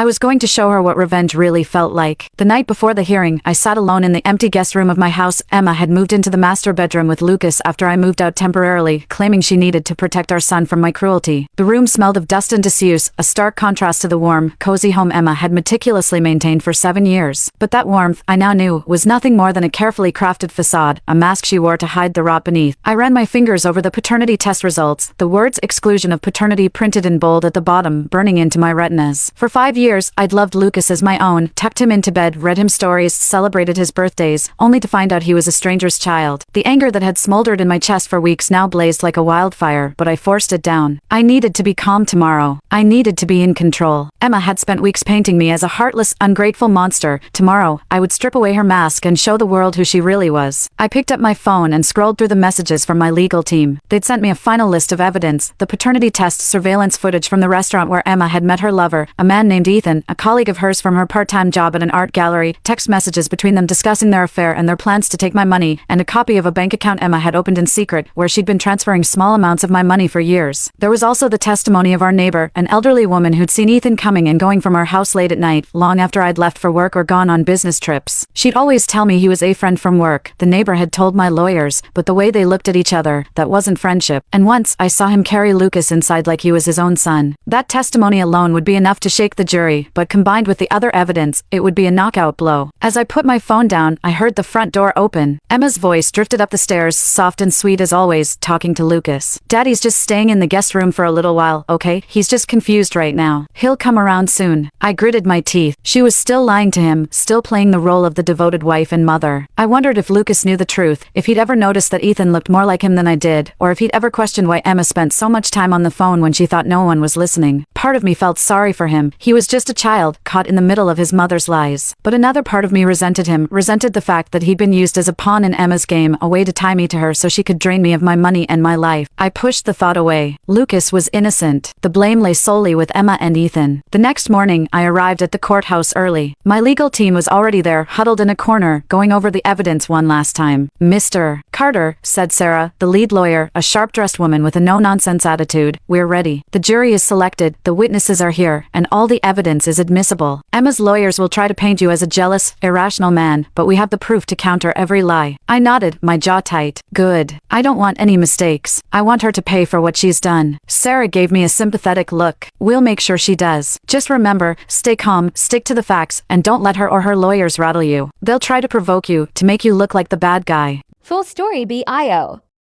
was going to show her what revenge really felt like. The night before the hearing, I sat alone in the empty guest room of my house. Emma had moved into the master bedroom with Lucas after I moved out temporarily, claiming she needed to protect our son from my cruelty. The room smelled of dust and disuse, a stark contrast to the warm, cozy home Emma had meticulously maintained for 7 years. But that warmth, I now knew, was nothing more than a carefully crafted facade, a mask she wore to hide the rot beneath. I ran my fingers over the paternity test results, the words exclusion of paternity printed in bold at the bottom, burning into my retinas. For 5 years, I'd loved Lucas as my own, tucked him into bed, read him stories, celebrated his birthdays, only to find out he was a stranger's child. The anger that had smoldered in my chest for weeks now blazed like a wildfire, but I forced it down. I needed to be calm tomorrow. I needed to be in control. Emma had spent weeks painting me as a heartless, ungrateful monster. Tomorrow, I would strip away her mask and show the world who she really was. I picked up my phone and scrolled through the messages from my legal team. They'd sent me a final list of evidence, the paternity test, surveillance footage from the restaurant where Emma had met her lover, a man named Ethan, a colleague of hers from her part-time job at an art gallery, text messages between them discussing their affair and their plans to take my money, and a copy of a bank account Emma had opened in secret, where she'd been transferring small amounts of my money for years. There was also the testimony of our neighbor, an elderly woman who'd seen Ethan coming and going from our house late at night, long after I'd left for work or gone on business trips. She'd always tell me he was a friend from work, the neighbor had told my lawyers, but the way they looked at each other, that wasn't friendship. And once, I saw him carry Lucas inside like he was his own son. That testimony alone would be enough to shake the jury, but combined with the other evidence, it would be a knockout blow. As I put my phone down, I heard the front door open. Emma's voice drifted up the stairs, soft and sweet as always, talking to Lucas. "Daddy's just staying in the guest room for a little while, okay? He's just confused right now. He'll come around soon." I gritted my teeth. She was still lying to him, still playing the role of the devoted wife and mother. I wondered if Lucas knew the truth, if he'd ever noticed that Ethan looked more like him than I did, or if he'd ever questioned why Emma spent so much time on the phone when she thought no one was listening. Part of me felt sorry for him. He was just a child, caught in the middle of his mother's lies. But another part of me resented him, resented the fact that he'd been used as a pawn in Emma's game, a way to tie me to her so she could drain me of my money and my life. I pushed the thought away. Lucas was innocent. The blame lay solely with Emma and Ethan. The next morning, I arrived at the courthouse early. My legal team was already there, huddled in a corner, going over the evidence one last time. "Mr. Carter," said Sarah, the lead lawyer, a sharp-dressed woman with a no-nonsense attitude, "we're ready. The jury is selected, the witnesses are here, and all the evidence is admissible. Emma's lawyers will try to paint you as a jealous, irrational man, but we have the proof to counter every lie." I nodded, my jaw tight. "Good. I don't want any mistakes. I want her to pay for what she's done." Sarah gave me a sympathetic look. "We'll make sure she does. Just remember, stay calm, stick to the facts, and don't let her or her lawyers rattle you. They'll try to provoke you, to make you look like the bad guy." Full story BIO.